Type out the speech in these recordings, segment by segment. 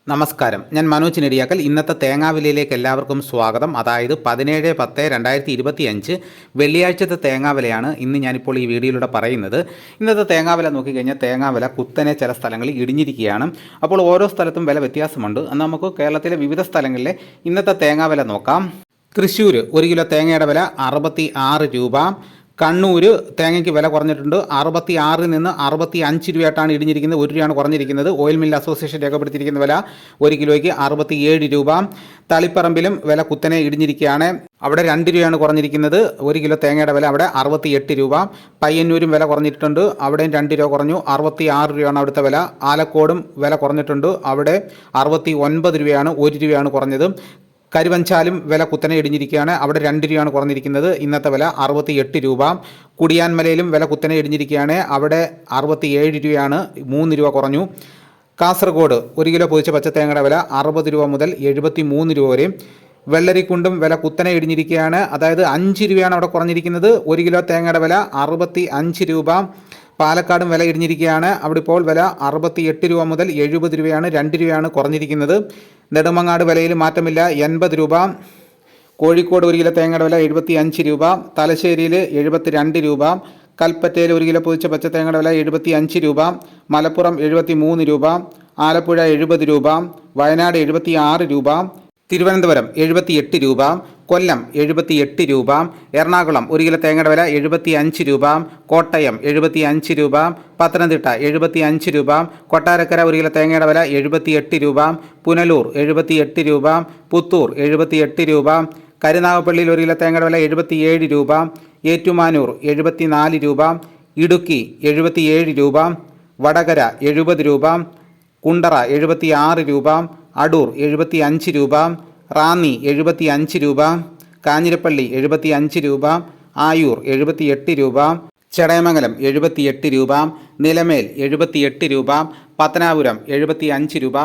നമസ്കാരം, ഞാൻ മനോജ് നെടിയാക്കൽ. ഇന്നത്തെ തേങ്ങാവിലയിലേക്ക് എല്ലാവർക്കും സ്വാഗതം. അതായത് 17/10/2025 വെള്ളിയാഴ്ചത്തെ തേങ്ങാവിലയാണ് ഇന്ന് ഞാനിപ്പോൾ ഈ വീഡിയോയിലൂടെ പറയുന്നത്. ഇന്നത്തെ തേങ്ങാവില നോക്കിക്കഴിഞ്ഞാൽ തേങ്ങാവില കുത്തനെ ചില സ്ഥലങ്ങളിൽ ഇടിഞ്ഞിരിക്കുകയാണ്. അപ്പോൾ ഓരോ സ്ഥലത്തും വില വ്യത്യാസമുണ്ട്. എന്നാൽ നമുക്ക് കേരളത്തിലെ വിവിധ സ്ഥലങ്ങളിലെ ഇന്നത്തെ തേങ്ങാവില നോക്കാം. തൃശ്ശൂർ 1 കിലോ തേങ്ങയുടെ വില 66 രൂപ. കണ്ണൂർ തേങ്ങയ്ക്ക് വില കുറഞ്ഞിട്ടുണ്ട്. 66 നിന്ന് 65 രൂപയായിട്ടാണ് ഇടിഞ്ഞിരിക്കുന്നത്. 1 രൂപയാണ് കുറഞ്ഞിരിക്കുന്നത്. ഓയിൽ മിൽ അസോസിയേഷൻ രേഖപ്പെടുത്തിയിരിക്കുന്ന വില 1 കിലോയ്ക്ക് 67 രൂപ. തളിപ്പറമ്പിലും വില കുത്തനെ ഇടിഞ്ഞിരിക്കുകയാണ്. അവിടെ 2 രൂപയാണ് കുറഞ്ഞിരിക്കുന്നത്. 1 കിലോ തേങ്ങയുടെ വില അവിടെ 68 രൂപ. പയ്യന്നൂരും വില കുറഞ്ഞിട്ടുണ്ട്. അവിടെയും 2 രൂപ കുറഞ്ഞു, 66 രൂപയാണ് അവിടുത്തെ വില. ആലക്കോടും വില കുറഞ്ഞിട്ടുണ്ട്. അവിടെ 69 രൂപയാണ്, 1 രൂപയാണ് കുറഞ്ഞത്. കരുവഞ്ചാലും വില കുത്തനെ ഇടിഞ്ഞിരിക്കുകയാണ്. അവിടെ 2 രൂപയാണ് കുറഞ്ഞിരിക്കുന്നത്. ഇന്നത്തെ വില 68 രൂപ. കുടിയാൻമലയിലും വില കുത്തനെ ഇടിഞ്ഞിരിക്കുകയാണ്. അവിടെ 67 രൂപയാണ്, 3 രൂപ കുറഞ്ഞു. കാസർഗോഡ് 1 കിലോ പൊതിച്ച പച്ചത്തേങ്ങയുടെ വില 60 രൂപ മുതൽ 73 രൂപ വരെ. വെള്ളരിക്കുണ്ടും വില കുത്തനെ ഇടിഞ്ഞിരിക്കുകയാണ്. അതായത് 5 രൂപയാണ് അവിടെ കുറഞ്ഞിരിക്കുന്നത്. 1 കിലോ തേങ്ങയുടെ വില 65 രൂപ. പാലക്കാടും വില ഇടിഞ്ഞിരിക്കുകയാണ്. അവിടെ ഇപ്പോൾ വില 68 രൂപ മുതൽ 70 രൂപയാണ്, 2 രൂപയാണ് കുറഞ്ഞിരിക്കുന്നത്. നെടുമങ്ങാട് വിലയിൽ മാറ്റമില്ല, 80 രൂപ. കോഴിക്കോട് 1 കിലോ തേങ്ങയുടെ വില 75 രൂപ. തലശ്ശേരിയിൽ 72 രൂപ. കൽപ്പറ്റയിൽ 1 കിലോ പൊതിച്ച പച്ചത്തേങ്ങയുടെ വില 75 രൂപ. മലപ്പുറം 73 രൂപ. ആലപ്പുഴ 70 രൂപ. വയനാട് 76 രൂപ. തിരുവനന്തപുരം 78 രൂപ. കൊല്ലം 78 രൂപ. എറണാകുളം 1 കിലോ തേങ്ങയുടെ വില 75 രൂപ. കോട്ടയം 75 രൂപ. പത്തനംതിട്ട 75 രൂപ. കൊട്ടാരക്കര 1 കിലോ തേങ്ങയുടെ വില 78 രൂപ. പുനലൂർ 78 രൂപ. പുത്തൂർ 78 രൂപ. കരുനാഗപ്പള്ളിയിൽ 1 കിലോ തേങ്ങയുടെ വില 77 രൂപ. ഏറ്റുമാനൂർ 74 രൂപ. ഇടുക്കി 77 രൂപ. വടകര 70 രൂപ. കുണ്ടറ 76 രൂപ. അടൂർ 75 രൂപ. റാന്നി 75 രൂപ. കാഞ്ഞിരപ്പള്ളി 75 രൂപ. ആയൂർ 78 രൂപ. ചടയമംഗലം 78 രൂപ. നിലമേൽ 78 രൂപ. പത്തനാപുരം 75 രൂപ.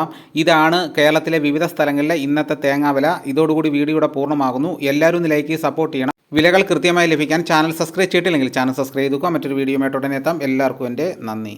ഇതാണ് കേരളത്തിലെ വിവിധ സ്ഥലങ്ങളിലെ ഇന്നത്തെ തേങ്ങാവില. ഇതോടുകൂടി വീഡിയോയുടെ പൂർണ്ണമാകുന്നു. എല്ലാവരും ഒന്ന് ലൈക്ക് ചെയ്ത് സപ്പോർട്ട് ചെയ്യണം. വിലകൾ കൃത്യമായി ലഭിക്കാൻ ചാനൽ സബ്സ്ക്രൈബ് ചെയ്തിട്ടില്ലെങ്കിൽ ചാനൽ സബ്സ്ക്രൈബ് ചെയ്തുക. മറ്റൊരു വീഡിയോയുമായിട്ട് ഉടനെ എത്താം. എല്ലാവർക്കും എൻ്റെ നന്ദി.